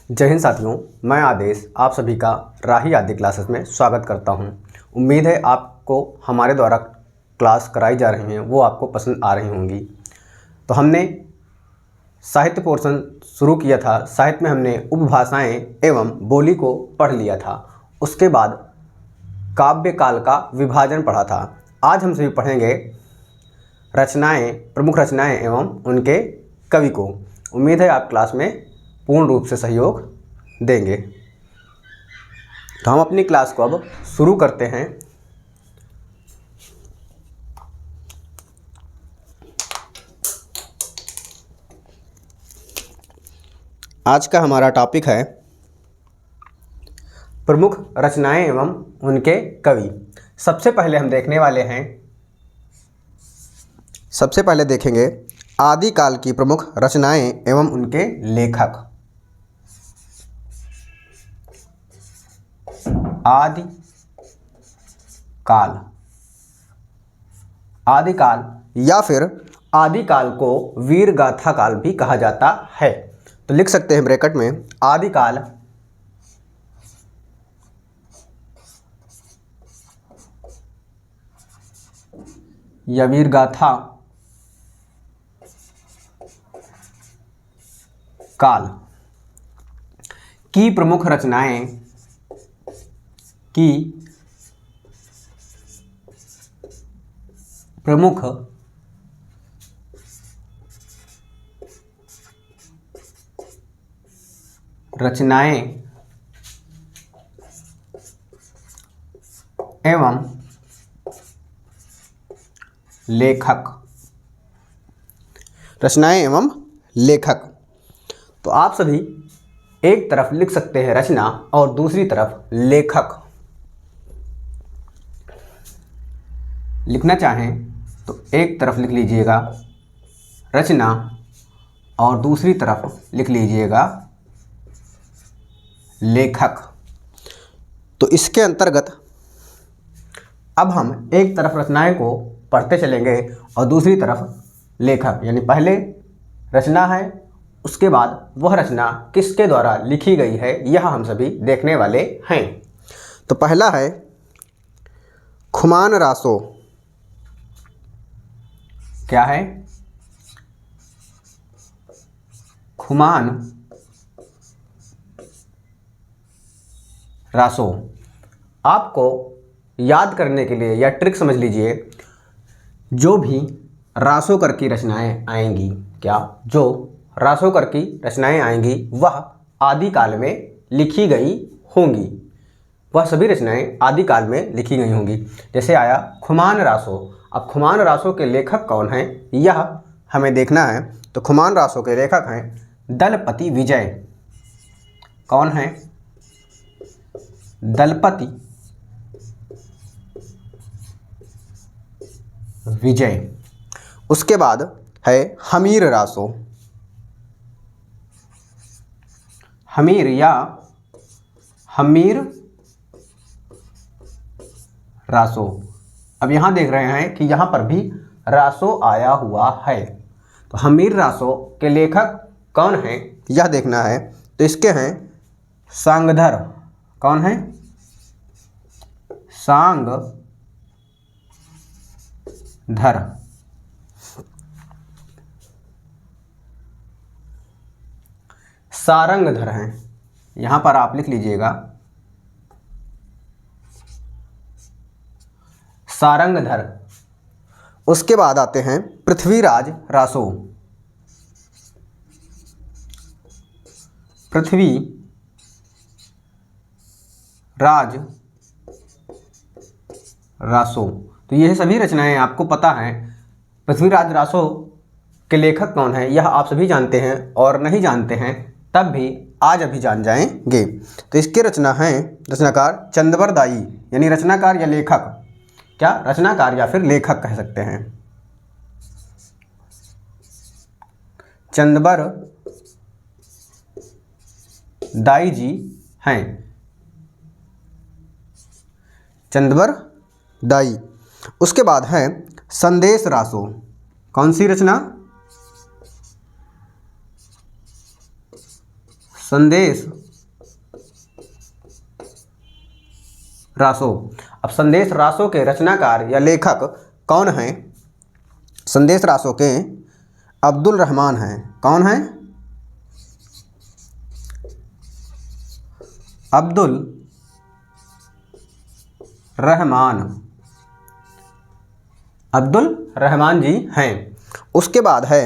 जय हिंद साथियों, मैं आदेश आप सभी का राही आदि क्लासेस में स्वागत करता हूं। उम्मीद है आपको हमारे द्वारा क्लास कराई जा रही हैं वो आपको पसंद आ रही होंगी। तो हमने साहित्य पोर्शन शुरू किया था। साहित्य में हमने उपभाषाएं एवं बोली को पढ़ लिया था। उसके बाद काव्य काल का विभाजन पढ़ा था। आज हम सभी पढ़ेंगे रचनाएं, प्रमुख रचनाएं एवं उनके कवि को। उम्मीद है आप क्लास में पूर्ण रूप से सहयोग देंगे। तो हम अपनी क्लास को अब शुरू करते हैं। आज का हमारा टॉपिक है प्रमुख रचनाएं एवं उनके कवि। सबसे पहले देखेंगे आदिकाल की प्रमुख रचनाएं एवं उनके लेखक। आदिकाल या फिर आदिकाल को वीर गाथा काल भी कहा जाता है। तो लिख सकते हैं ब्रैकेट में आदिकाल या वीर गाथा काल की प्रमुख रचनाएं एवं लेखक। तो आप सभी एक तरफ लिख सकते हैं रचना और दूसरी तरफ लेखक। लिखना चाहें तो एक तरफ लिख लीजिएगा रचना और दूसरी तरफ लिख लीजिएगा लेखक। तो इसके अंतर्गत अब हम एक तरफ रचनाएं को पढ़ते चलेंगे और दूसरी तरफ लेखक, यानी पहले रचना है उसके बाद वह रचना किसके द्वारा लिखी गई है यह हम सभी देखने वाले हैं। तो पहला है खुमान रासो। क्या है? खुमान रासो। आपको याद करने के लिए या ट्रिक समझ लीजिए, जो भी रासोकर की रचनाएं आएंगी, जो रासोकर की रचनाएं आएंगी वह आदिकाल में लिखी गई होंगी। वह सभी रचनाएं आदिकाल में लिखी गई होंगी। जैसे आया खुमान रासो। अब खुमान रासो के लेखक कौन हैं यह हमें देखना है। तो खुमान रासो के लेखक हैं दलपति विजय। कौन है? दलपति विजय। उसके बाद है हमीर रासो। हमीर या हमीर रासो। अब यहाँ देख रहे हैं कि यहाँ पर भी रासो आया हुआ है। तो हमीर रासो के लेखक कौन हैं यह देखना है। तो इसके हैं सांगधर। कौन है? सांगधर। सारंगधर हैं। यहां पर आप लिख लीजिएगा सारंगधर। उसके बाद आते हैं पृथ्वीराज रासो। पृथ्वीराज रासो। तो यह सभी रचनाएं आपको पता हैं। पृथ्वीराज रासो के लेखक कौन है यह आप सभी जानते हैं, और नहीं जानते हैं तब भी आज अभी जान जाएंगे। तो इसके रचनाकार चंदबर दाई, यानी रचनाकार या लेखक। क्या? रचनाकार या फिर लेखक कह सकते हैं। चंदबर दाई जी हैं। चंदबर दाई। उसके बाद है संदेश रासो। कौन सी रचना? संदेश रासो। अब संदेश रासो के रचनाकार या लेखक कौन हैं? संदेश रासो के अब्दुल रहमान हैं। कौन हैं? अब्दुल रहमान, अब्दुल रहमान जी हैं। उसके बाद है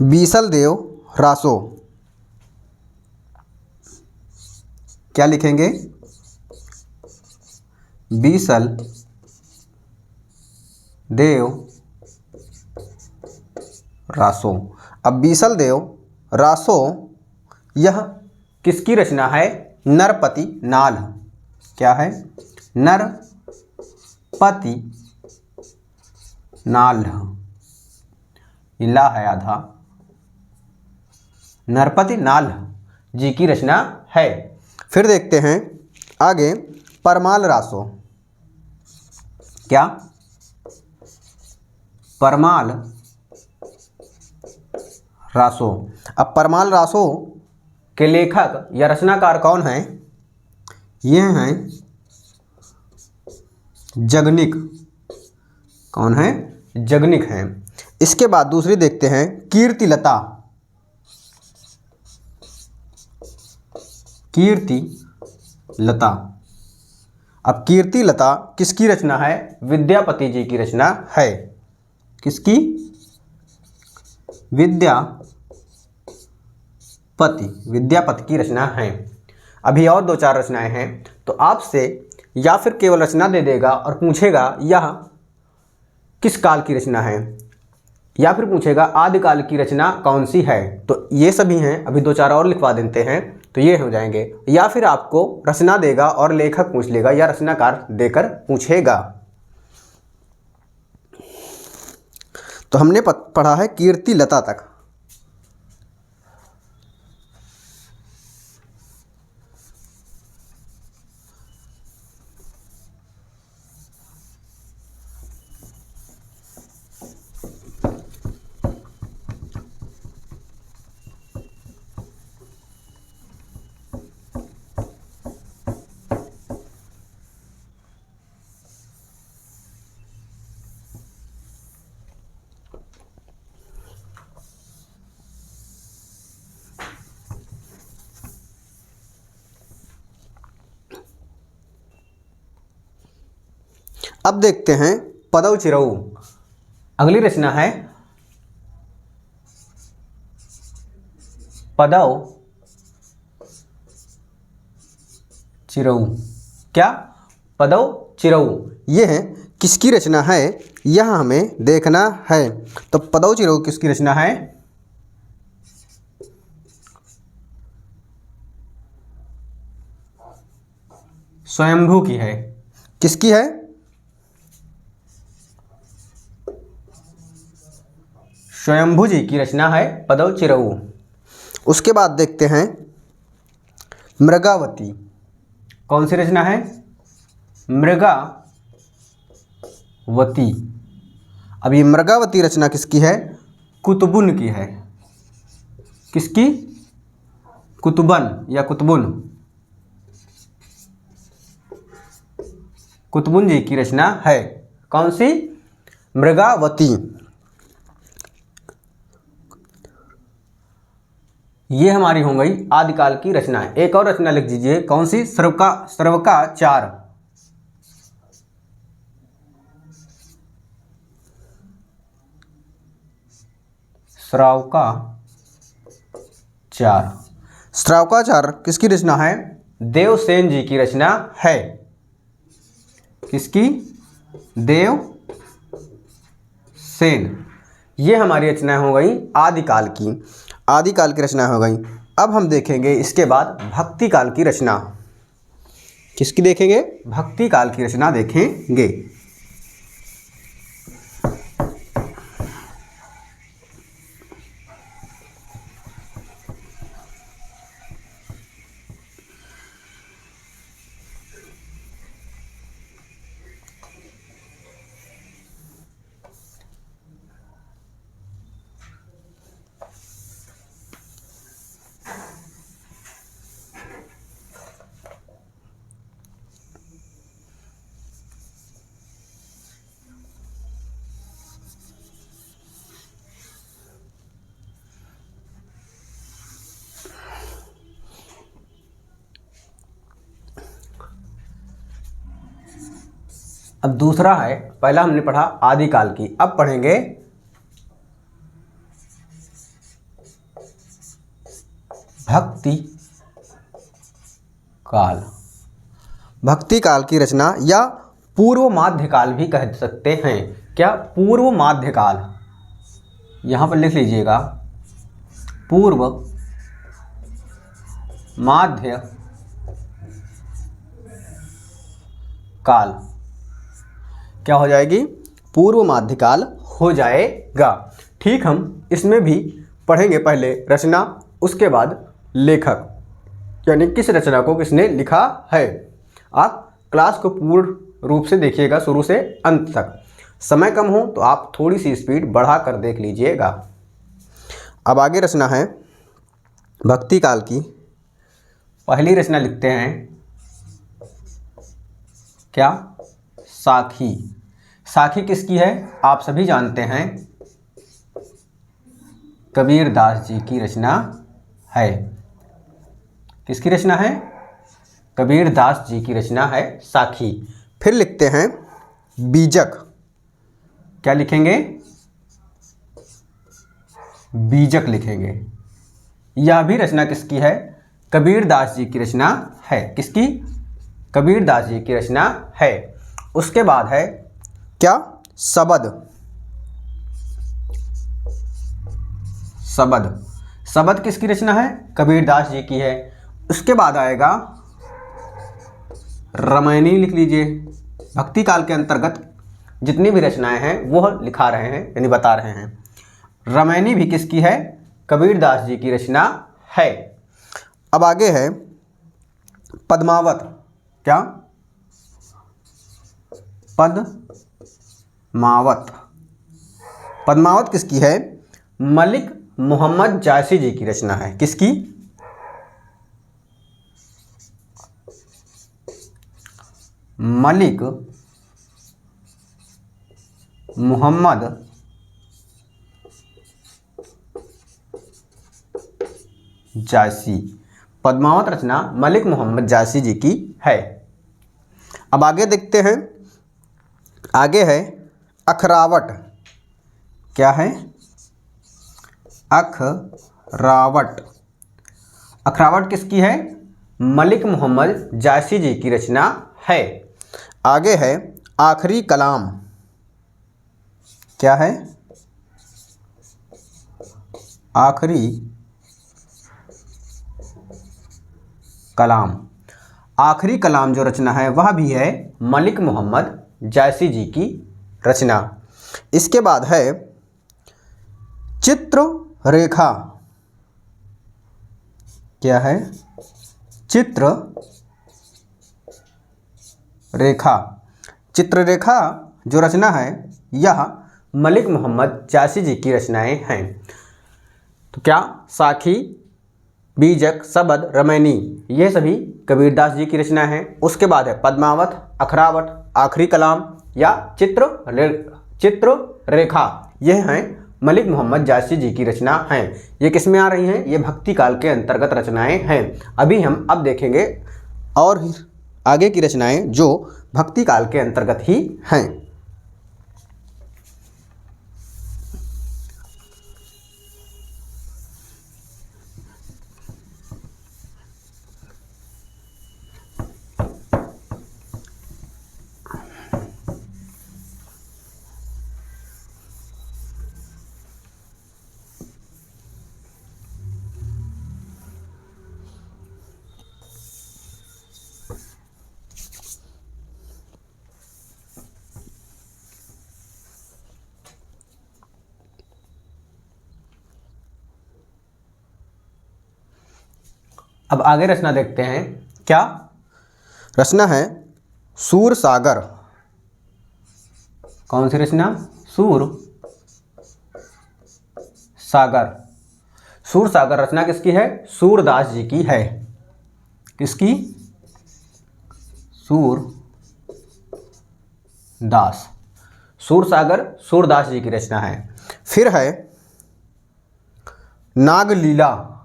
बीसल देव रासो। क्या लिखेंगे? बीसल देव रासो। अब बीसल देव रासो यह किसकी रचना है? नरपति नाल। क्या है? नरपति नाल। इला है आधा। नरपति नाल जी की रचना है। फिर देखते हैं आगे परमाल रासो। क्या? परमाल रासो। अब परमाल रासो के लेखक या रचनाकार कौन हैं? ये हैं जगनिक। कौन है? जगनिक हैं। इसके बाद दूसरी देखते हैं कीर्तिलता। कीर्तिलता। अब कीर्तिलता किसकी रचना है? विद्यापति जी की रचना है। किसकी? विद्यापति की रचना है। अभी और दो चार रचनाएं हैं, तो आपसे या फिर केवल रचना दे देगा और पूछेगा यह किस काल की रचना है, या फिर पूछेगा आदिकाल की रचना कौन सी है। तो ये सभी हैं। अभी दो चार और लिखवा देते हैं तो ये हो जाएंगे। या फिर आपको रचना देगा और लेखक पूछ लेगा या रचनाकार देकर पूछेगा। तो हमने पढ़ा है कीर्तिलता तक। अब देखते हैं पदव चिरऊ। अगली रचना है पदव चिरऊ। क्या? पदव चिरऊ। ये है किसकी रचना है, यह हमें देखना है। तो पदव चिरऊ किसकी रचना है? स्वयंभू की है। किसकी है? स्वयंभू जी की रचना है पदव चिरऊ। उसके बाद देखते हैं मृगावती। कौन सी रचना है? मृगावती। अब ये मृगावती रचना किसकी है? कुतुबुन की है। किसकी? कुतुबन या कुतुबुन। कुतुबुन जी की रचना है। कौन सी? मृगावती। ये हमारी हो गई आदिकाल की रचनाएं। एक और रचना लिख दीजिए। कौन सी? श्रवकाचार। श्रावकाचार। श्रावकाचार किसकी रचना है? देवसेन जी की रचना है। किसकी? देवसेन। ये हमारी रचना हो गई आदिकाल की। आदिकाल की रचना हो गई। अब हम देखेंगे इसके बाद भक्ति काल की रचना। किसकी देखेंगे? भक्ति काल की रचना देखेंगे। अब दूसरा है, पहला हमने पढ़ा आदिकाल की, अब पढ़ेंगे भक्ति काल। भक्ति काल की रचना या पूर्व माध्यकाल भी कह सकते हैं। क्या? पूर्व माध्यकाल। यहां पर लिख लीजिएगा, पूर्व माध्य काल। क्या हो जाएगी? पूर्व माध्यकाल हो जाएगा। ठीक, हम इसमें भी पढ़ेंगे पहले रचना, उसके बाद लेखक, यानी किस रचना को किसने लिखा है। आप क्लास को पूर्ण रूप से देखिएगा शुरू से अंत तक। समय कम हो तो आप थोड़ी सी स्पीड बढ़ा कर देख लीजिएगा। अब आगे रचना है भक्ति काल की। पहली रचना लिखते हैं, क्या? साखी। साखी किसकी है? आप सभी जानते हैं, कबीर दास जी की रचना है। किसकी रचना है? कबीर दास जी की रचना है साखी। फिर लिखते हैं बीजक। क्या लिखेंगे? बीजक लिखेंगे। यह भी रचना किसकी है? कबीर दास जी की रचना है। किसकी? कबीर दास जी की रचना है। उसके बाद है क्या? सबद। सबद। सबद किसकी रचना है? कबीर दास जी की है। उसके बाद आएगा रामायणी, लिख लीजिए। भक्ति काल के अंतर्गत जितनी भी रचनाएं हैं वह लिखा रहे हैं, यानी बता रहे हैं। रामायणी भी किसकी है? कबीर दास जी की रचना है। अब आगे है पद्मावत। क्या? पद्मावत। पद्मावत किसकी है? मलिक मोहम्मद जायसी जी की रचना है। किसकी? मलिक मोहम्मद जायसी। पद्मावत रचना मलिक मोहम्मद जायसी जी की है। अब आगे देखते हैं, आगे है अखरावट। क्या है? अखरावट। अखरावट किसकी है? मलिक मोहम्मद जायसी जी की रचना है। आगे है आखिरी कलाम। क्या है? आखिरी कलाम। आखिरी कलाम जो रचना है वह भी है मलिक मोहम्मद जायसी जी की रचना। इसके बाद है चित्ररेखा। क्या है? चित्ररेखा। चित्ररेखा जो रचना है यह मलिक मोहम्मद जायसी जी की रचनाएं हैं। तो क्या? साखी, बीजक, सबद, रामायणी, ये सभी कबीरदास जी की रचना है। उसके बाद है पद्मावत, अखरावट, आखिरी कलाम या चित्ररेखा, यह हैं मलिक मोहम्मद जायसी जी की रचना हैं। ये किस में आ रही हैं? ये भक्ति काल के अंतर्गत रचनाएं हैं। अभी हम अब देखेंगे और आगे की रचनाएं जो भक्ति काल के अंतर्गत ही हैं। अब आगे रचना देखते हैं। क्या? रचना है सूर सागर। कौन सी रचना? सूर सागर। सूर सागर रचना किसकी है? सूरदास जी की है। किसकी? सूरदास। सूर सागर सूरदास जी की रचना है। फिर है नागलीला।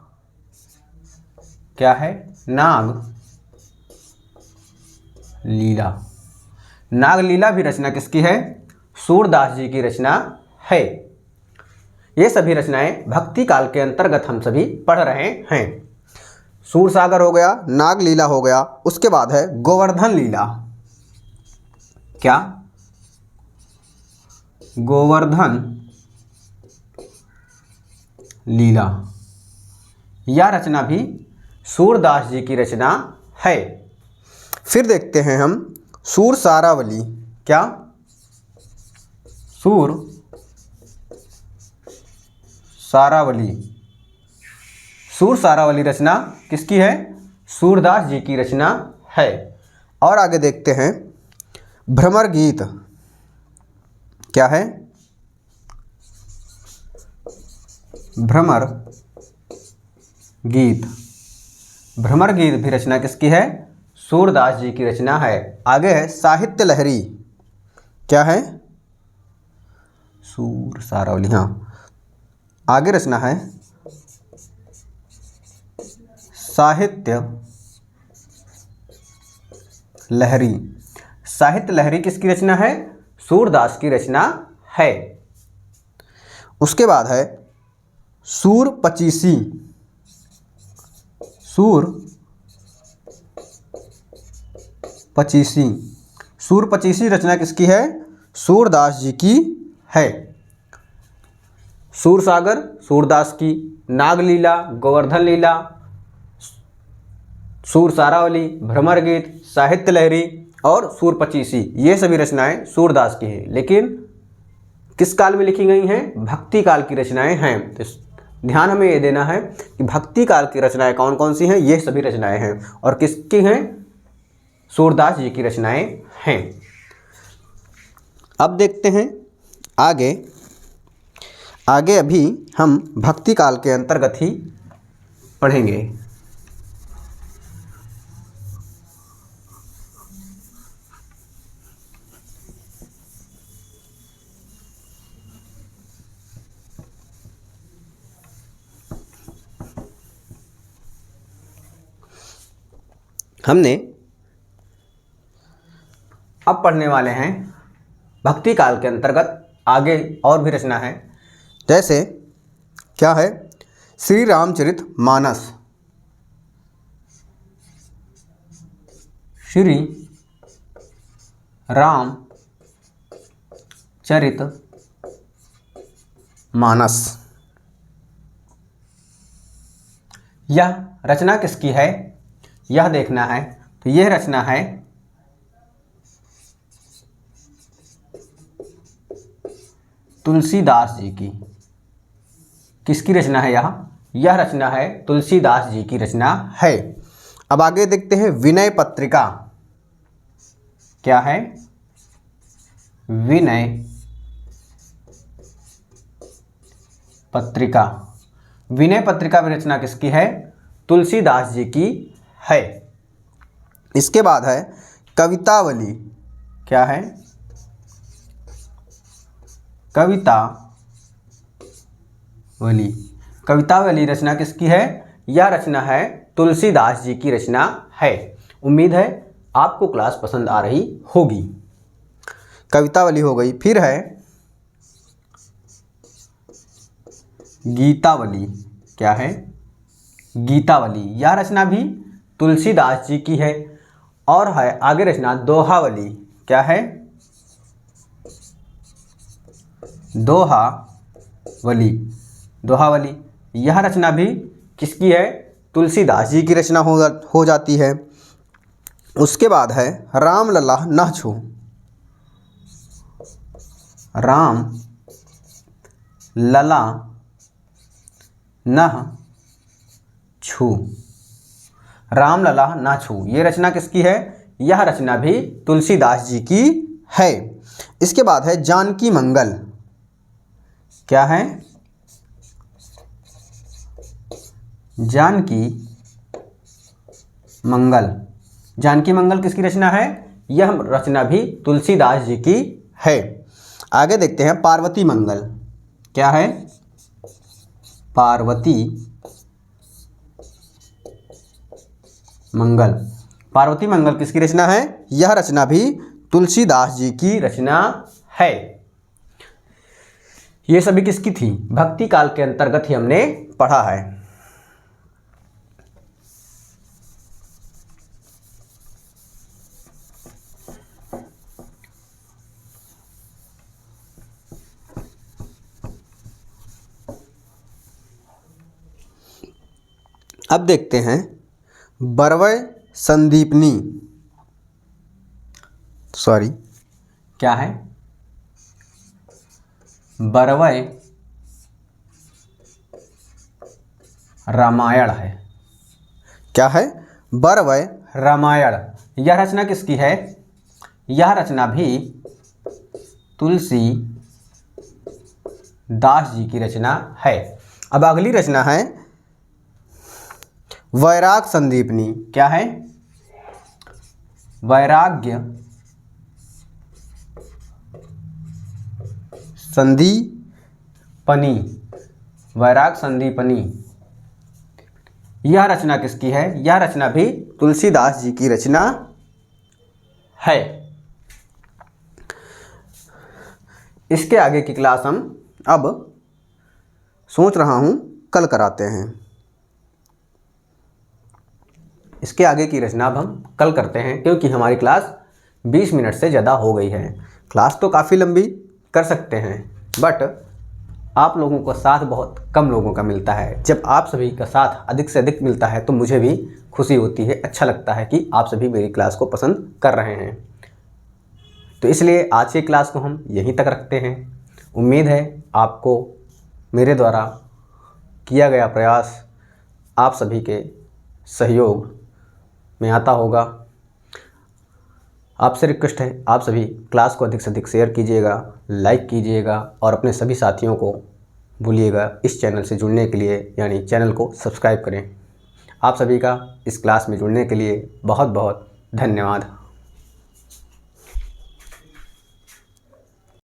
क्या है? नाग लीला। नागलीला भी रचना किसकी है? सूरदास जी की रचना है। ये सभी रचनाएं भक्ति काल के अंतर्गत हम सभी पढ़ रहे हैं। सूरसागर हो गया, नागलीला हो गया, उसके बाद है गोवर्धन लीला। क्या? गोवर्धन लीला। यह रचना भी सूरदास जी की रचना है। फिर देखते हैं हम सूरसारावली। क्या? सूरसारावली। सूरसारावली रचना किसकी है? सूरदास जी की रचना है। और आगे देखते हैं भ्रमर गीत। क्या है? भ्रमर गीत। भ्रमर गीत भी रचना किसकी है? सूरदास जी की रचना है। आगे है साहित्य लहरी। क्या है? सूरसारावली। हाँ, आगे रचना है साहित्य लहरी। साहित्य लहरी किसकी रचना है? सूरदास की रचना है। उसके बाद है सूर पचीसी। सूर पचीसी। सूर पचीसी रचना किसकी है? सूरदास जी की है। सूरसागर सूरदास की, नागलीला, गोवर्धन लीला, सूरसारावली, भ्रमर गीत, साहित्य लहरी और सूर पचीसी, ये सभी रचनाएं सूरदास की हैं। लेकिन किस काल में लिखी गई हैं? भक्ति काल की रचनाएं हैं। तो ध्यान हमें ये देना है कि भक्ति काल की रचनाएं कौन कौन सी हैं। ये सभी रचनाएं हैं। और किसकी हैं? सूरदास जी की रचनाएं हैं। अब देखते हैं आगे। आगे अभी हम भक्ति काल के अंतर्गत ही पढ़ेंगे। हमने अब पढ़ने वाले हैं भक्ति काल के अंतर्गत आगे और भी रचना है। जैसे क्या है? श्री रामचरित मानस। श्री रामचरित मानस। यह रचना किसकी है? यह देखना है। तो यह रचना है तुलसीदास जी की। किसकी रचना है यह रचना है तुलसीदास जी की रचना है। अब आगे देखते हैं विनय पत्रिका। क्या है? विनय पत्रिका। विनय पत्रिका की रचना किसकी है? तुलसीदास जी की है। इसके बाद है कवितावली। क्या है? कवितावली। कवितावली रचना किसकी है? यह रचना है तुलसीदास जी की रचना है। उम्मीद है आपको क्लास पसंद आ रही होगी। कवितावली हो गई। फिर है गीतावली। क्या है? गीतावली। यह रचना भी तुलसीदास जी की है। और है आगे रचना दोहावली। क्या है? दोहावली। दोहावली। यह रचना भी किसकी है? तुलसीदास जी की रचना हो जाती है। उसके बाद है राम लला न छू। राम लला न छू। राम लला न छू, ये रचना किसकी है? यह रचना भी तुलसीदास जी की है। इसके बाद है जानकी मंगल। क्या है? जानकी मंगल। जानकी मंगल किसकी रचना है? यह रचना भी तुलसीदास जी की है। आगे देखते हैं पार्वती मंगल। क्या है? पार्वती मंगल। पार्वती मंगल किसकी रचना है? यह रचना भी तुलसीदास जी की रचना है। ये सभी किसकी थी? भक्ति काल के अंतर्गत ही हमने पढ़ा है। अब देखते हैं बरवय संदीपनी, सॉरी क्या है? बरवय रामायण है। क्या है? बरवय रामायण। यह रचना किसकी है? यह रचना भी तुलसी दास जी की रचना है। अब अगली रचना है वैराग संदीपनी। क्या है? वैराग्य संदीपनी, वैराग संदीपनी। यह रचना किसकी है? यह रचना भी तुलसीदास जी की रचना है। इसके आगे की क्लास हम अब सोच रहा हूं कल कराते हैं। इसके आगे की रचना अब हम कल करते हैं, क्योंकि हमारी क्लास 20 मिनट से ज़्यादा हो गई है। क्लास तो काफ़ी लंबी कर सकते हैं, बट आप लोगों का साथ बहुत कम लोगों का मिलता है। जब आप सभी का साथ अधिक से अधिक मिलता है तो मुझे भी खुशी होती है, अच्छा लगता है कि आप सभी मेरी क्लास को पसंद कर रहे हैं। तो इसलिए आज की क्लास को हम यहीं तक रखते हैं। उम्मीद है आपको मेरे द्वारा किया गया प्रयास आप सभी के सहयोग में आता होगा। आपसे रिक्वेस्ट है, आप सभी क्लास को अधिक से अधिक शेयर कीजिएगा, लाइक कीजिएगा और अपने सभी साथियों को भूलिएगा इस चैनल से जुड़ने के लिए, यानी चैनल को सब्सक्राइब करें। आप सभी का इस क्लास में जुड़ने के लिए बहुत बहुत धन्यवाद।